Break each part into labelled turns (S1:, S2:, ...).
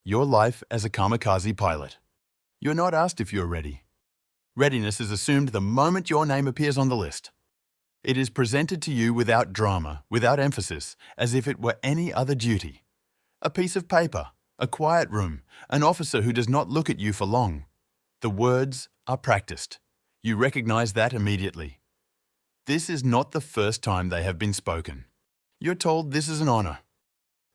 S1: Your life as a kamikaze pilot. You're not asked if you're ready. Readiness is assumed the moment your name appears on the list. It is presented to you without drama, without emphasis, as if it were any other duty. A piece of paper, a quiet room, an officer who does not look at you for long. The words are practiced. You recognize that immediately. This is not the first time they have been spoken. You're told this is an honor.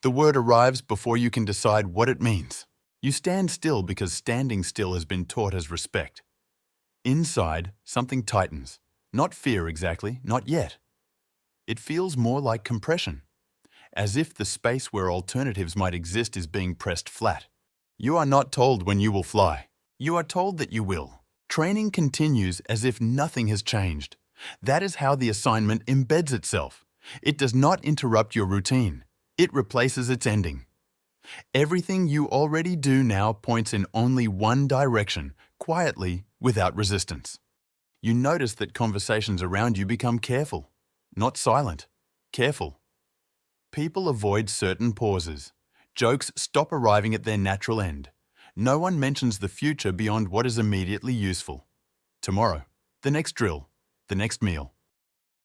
S1: The word arrives before you can decide what it means. You stand still because standing still has been taught as respect. Inside, something tightens. Not fear exactly, not yet. It feels more like compression, as if the space where alternatives might exist is being pressed flat. You are not told when you will fly. You are told that you will. Training continues as if nothing has changed. That is how the assignment embeds itself. It does not interrupt your routine. It replaces its ending. Everything you already do now points in only one direction, quietly, without resistance. You notice that conversations around you become careful, not silent, careful. People avoid certain pauses. Jokes stop arriving at their natural end. No one mentions the future beyond what is immediately useful. Tomorrow, the next drill, the next meal.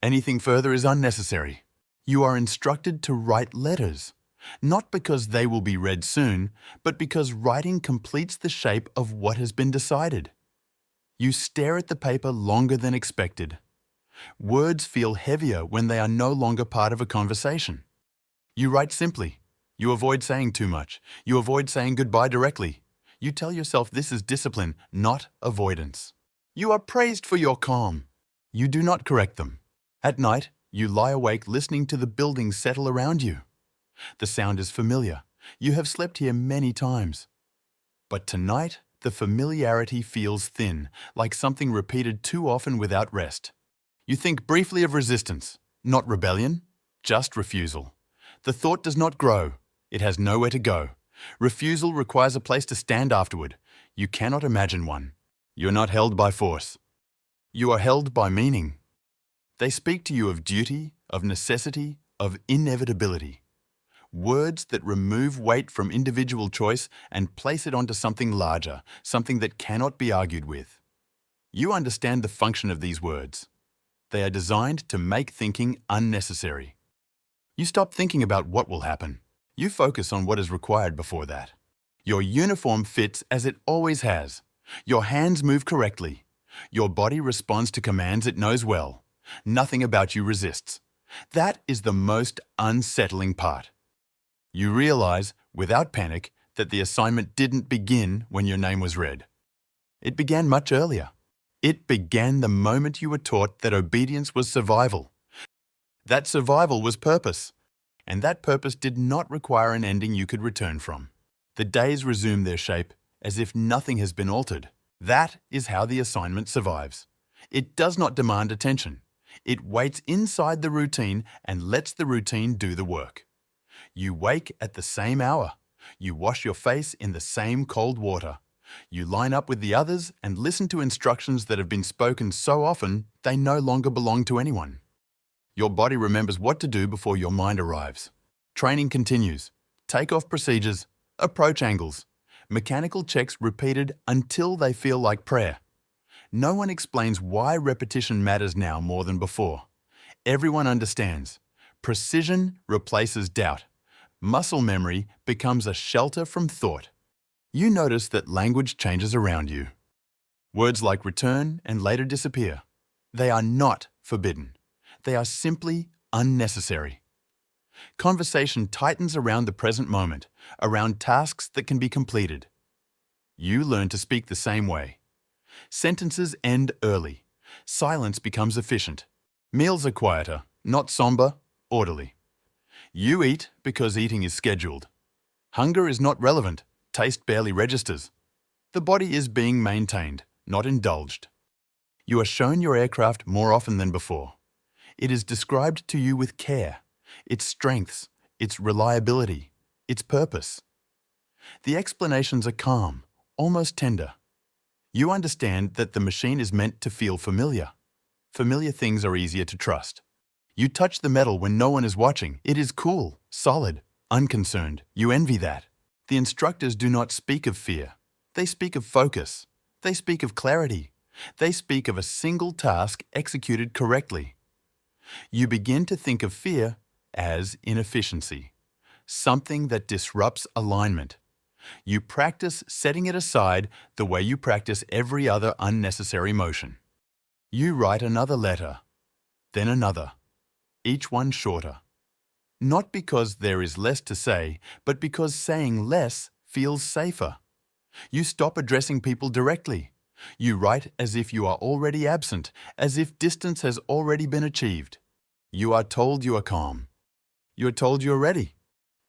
S1: Anything further is unnecessary. You are instructed to write letters, not because they will be read soon, but because writing completes the shape of what has been decided. You stare at the paper longer than expected. Words feel heavier when they are no longer part of a conversation. You write simply. You avoid saying too much. You avoid saying goodbye directly. You tell yourself this is discipline, not avoidance. You are praised for your calm. You do not correct them. At night, you lie awake listening to the buildings settle around you. The sound is familiar. You have slept here many times. But tonight, the familiarity feels thin, like something repeated too often without rest. You think briefly of resistance, not rebellion, just refusal. The thought does not grow. It has nowhere to go. Refusal requires a place to stand afterward. You cannot imagine one. You're not held by force. You are held by meaning. They speak to you of duty, of necessity, of inevitability. Words that remove weight from individual choice and place it onto something larger, something that cannot be argued with. You understand the function of these words. They are designed to make thinking unnecessary. You stop thinking about what will happen. You focus on what is required before that. Your uniform fits as it always has. Your hands move correctly. Your body responds to commands it knows well. Nothing about you resists. That is the most unsettling part. You realize, without panic, that the assignment didn't begin when your name was read. It began much earlier. It began the moment you were taught that obedience was survival. That survival was purpose. And that purpose did not require an ending you could return from. The days resume their shape as if nothing has been altered. That is how the assignment survives. It does not demand attention. It waits inside the routine and lets the routine do the work. You wake at the same hour. You wash your face in the same cold water. You line up with the others and listen to instructions that have been spoken so often they no longer belong to anyone. Your body remembers what to do before your mind arrives. Training continues. Takeoff procedures, approach angles, mechanical checks repeated until they feel like prayer. No one explains why repetition matters now more than before. Everyone understands. Precision replaces doubt. Muscle memory becomes a shelter from thought. You notice that language changes around you. Words like return and later disappear. They are not forbidden. They are simply unnecessary. Conversation tightens around the present moment, around tasks that can be completed. You learn to speak the same way. Sentences end early. Silence becomes efficient. Meals are quieter, not somber, orderly. You eat because eating is scheduled. Hunger is not relevant. Taste barely registers. The body is being maintained, not indulged. You are shown your aircraft more often than before. It is described to you with care, its strengths, its reliability, its purpose. The explanations are calm, almost tender. You understand that the machine is meant to feel familiar. Familiar things are easier to trust. You touch the metal when no one is watching. It is cool, solid, unconcerned. You envy that. The instructors do not speak of fear. They speak of focus. They speak of clarity. They speak of a single task executed correctly. You begin to think of fear as inefficiency, something that disrupts alignment. You practice setting it aside the way you practice every other unnecessary motion. You write another letter, then another, each one shorter. Not because there is less to say, but because saying less feels safer. You stop addressing people directly. You write as if you are already absent, as if distance has already been achieved. You are told you are calm. You are told you are ready.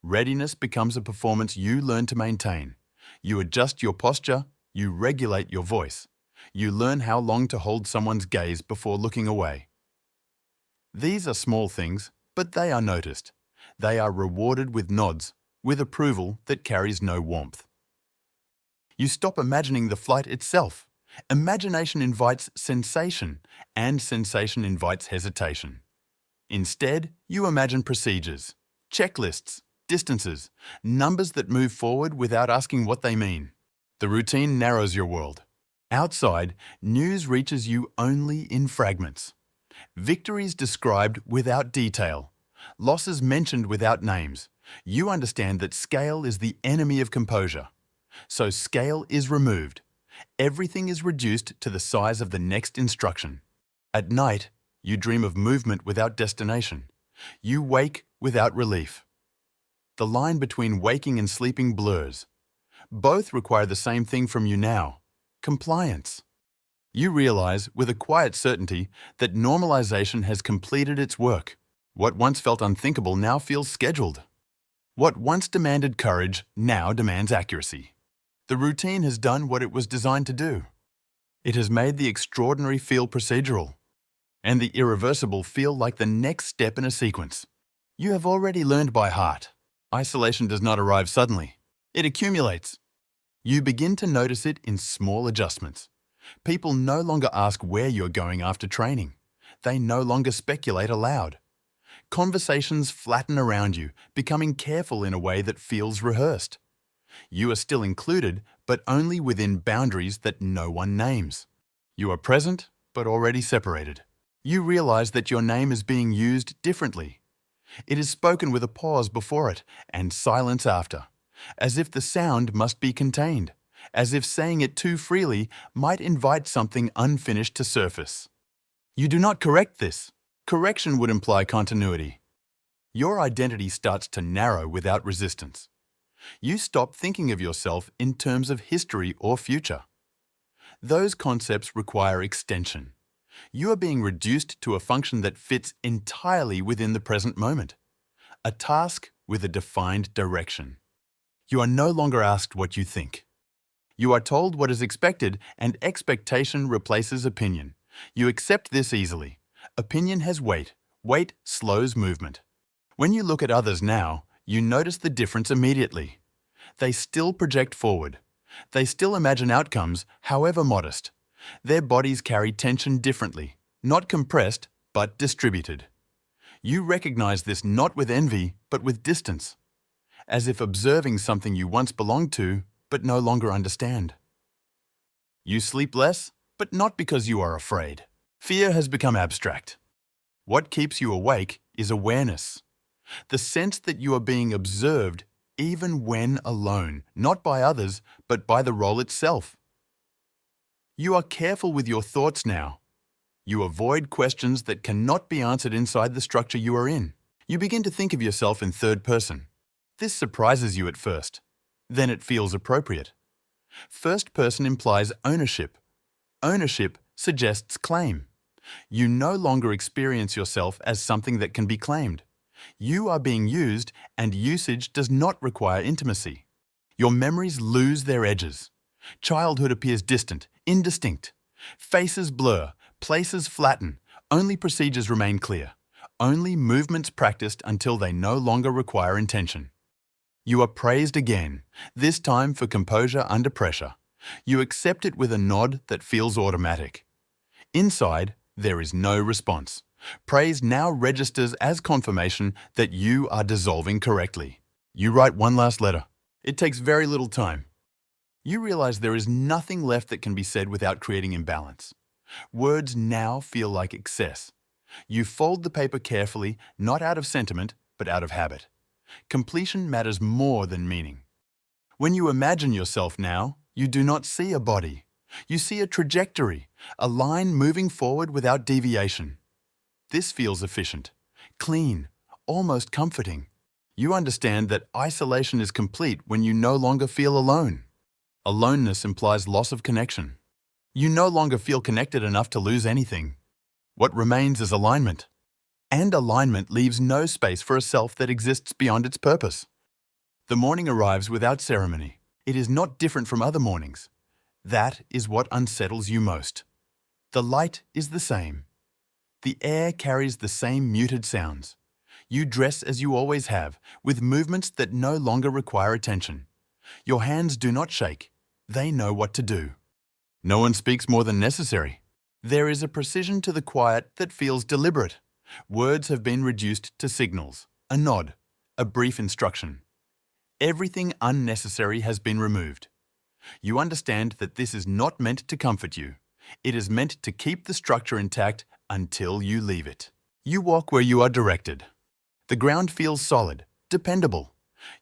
S1: Readiness becomes a performance you learn to maintain. You adjust your posture, you regulate your voice. You learn how long to hold someone's gaze before looking away. These are small things, but they are noticed. They are rewarded with nods, with approval that carries no warmth. You stop imagining the flight itself. Imagination invites sensation, and sensation invites hesitation. Instead, you imagine procedures, checklists, distances, numbers that move forward without asking what they mean. The routine narrows your world. Outside, news reaches you only in fragments. Victories described without detail. Losses mentioned without names. You understand that scale is the enemy of composure. So scale is removed. Everything is reduced to the size of the next instruction. At night, you dream of movement without destination. You wake without relief. The line between waking and sleeping blurs. Both require the same thing from you now: compliance. You realize, with a quiet certainty, that normalization has completed its work. What once felt unthinkable now feels scheduled. What once demanded courage now demands accuracy. The routine has done what it was designed to do. It has made the extraordinary feel procedural, and the irreversible feel like the next step in a sequence. You have already learned by heart. Isolation does not arrive suddenly. It accumulates. You begin to notice it in small adjustments. People no longer ask where you're going after training. They no longer speculate aloud. Conversations flatten around you, becoming careful in a way that feels rehearsed. You are still included, but only within boundaries that no one names. You are present, but already separated. You realize that your name is being used differently. It is spoken with a pause before it and silence after, as if the sound must be contained, as if saying it too freely might invite something unfinished to surface. You do not correct this. Correction would imply continuity. Your identity starts to narrow without resistance. You stop thinking of yourself in terms of history or future. Those concepts require extension. You are being reduced to a function that fits entirely within the present moment, a task with a defined direction. You are no longer asked what you think. You are told what is expected, and expectation replaces opinion. You accept this easily. Opinion has weight. Weight slows movement. When you look at others now, you notice the difference immediately. They still project forward. They still imagine outcomes, however modest. Their bodies carry tension differently, not compressed, but distributed. You recognize this not with envy, but with distance, as if observing something you once belonged to, but no longer understand. You sleep less, but not because you are afraid. Fear has become abstract. What keeps you awake is awareness, the sense that you are being observed even when alone, not by others, but by the role itself. You are careful with your thoughts now. You avoid questions that cannot be answered inside the structure you are in. You begin to think of yourself in third person. This surprises you at first. Then it feels appropriate. First person implies ownership. Ownership suggests claim. You no longer experience yourself as something that can be claimed. You are being used, and usage does not require intimacy. Your memories lose their edges. Childhood appears distant, indistinct. Faces blur, places flatten. Only procedures remain clear. Only movements practiced until they no longer require intention. You are praised again, this time for composure under pressure. You accept it with a nod that feels automatic. Inside, there is no response. Praise now registers as confirmation that you are dissolving correctly. You write one last letter. It takes very little time. You realize there is nothing left that can be said without creating imbalance. Words now feel like excess. You fold the paper carefully, not out of sentiment, but out of habit. Completion matters more than meaning. When you imagine yourself now, you do not see a body. You see a trajectory, a line moving forward without deviation. This feels efficient, clean, almost comforting. You understand that isolation is complete when you no longer feel alone. Aloneness implies loss of connection. You no longer feel connected enough to lose anything. What remains is alignment. And alignment leaves no space for a self that exists beyond its purpose. The morning arrives without ceremony. It is not different from other mornings. That is what unsettles you most. The light is the same. The air carries the same muted sounds. You dress as you always have, with movements that no longer require attention. Your hands do not shake. They know what to do. No one speaks more than necessary. There is a precision to the quiet that feels deliberate. Words have been reduced to signals, a nod, a brief instruction. Everything unnecessary has been removed. You understand that this is not meant to comfort you. It is meant to keep the structure intact until you leave it. You walk where you are directed. The ground feels solid, dependable.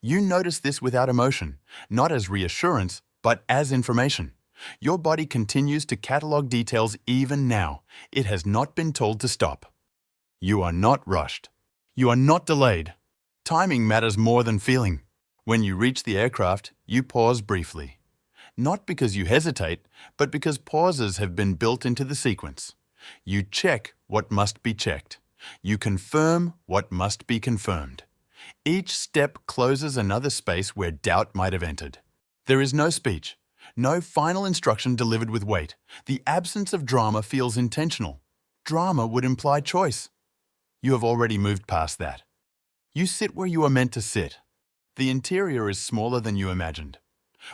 S1: You notice this without emotion, not as reassurance, but as information. Your body continues to catalog details even now. It has not been told to stop. You are not rushed. You are not delayed. Timing matters more than feeling. When you reach the aircraft, you pause briefly. Not because you hesitate, but because pauses have been built into the sequence. You check what must be checked. You confirm what must be confirmed. Each step closes another space where doubt might have entered. There is no speech, no final instruction delivered with weight. The absence of drama feels intentional. Drama would imply choice. You have already moved past that. You sit where you are meant to sit. The interior is smaller than you imagined.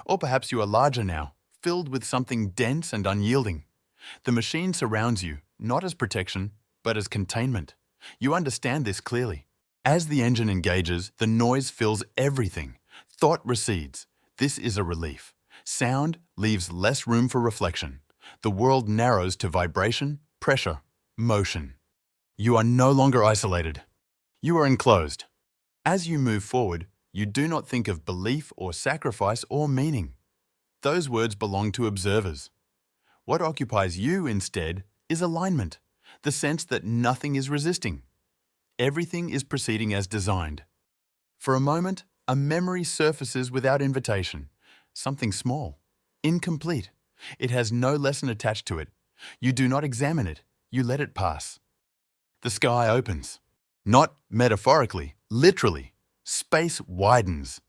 S1: Or perhaps you are larger now, filled with something dense and unyielding. The machine surrounds you, not as protection, but as containment. You understand this clearly. As the engine engages, the noise fills everything. Thought recedes. This is a relief. Sound leaves less room for reflection. The world narrows to vibration, pressure, motion. You are no longer isolated. You are enclosed. As you move forward, you do not think of belief or sacrifice or meaning. Those words belong to observers. What occupies you instead is alignment, the sense that nothing is resisting. Everything is proceeding as designed. For a moment, a memory surfaces without invitation, something small, incomplete. It has no lesson attached to it. You do not examine it, you let it pass. The sky opens. Not metaphorically, literally. Space widens.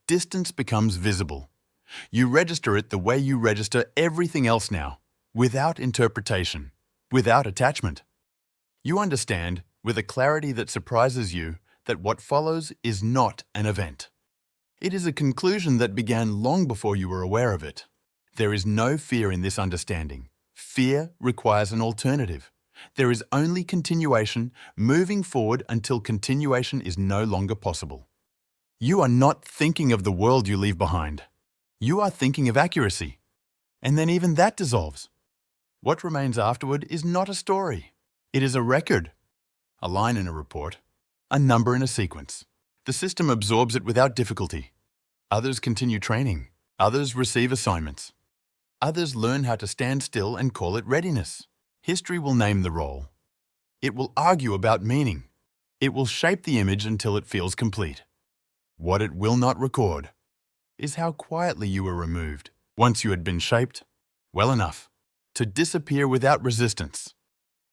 S1: Distance becomes visible. You register it the way you register everything else now, without interpretation, without attachment. You understand, with a clarity that surprises you, that what follows is not an event. It is a conclusion that began long before you were aware of it. There is no fear in this understanding. Fear requires an alternative. There is only continuation, moving forward until continuation is no longer possible. You are not thinking of the world you leave behind. You are thinking of accuracy. And then even that dissolves. What remains afterward is not a story. It is a record. A line in a report. A number in a sequence. The system absorbs it without difficulty. Others continue training. Others receive assignments. Others learn how to stand still and call it readiness. History will name the role. It will argue about meaning. It will shape the image until it feels complete. What it will not record is how quietly you were removed, once you had been shaped, well enough, to disappear without resistance.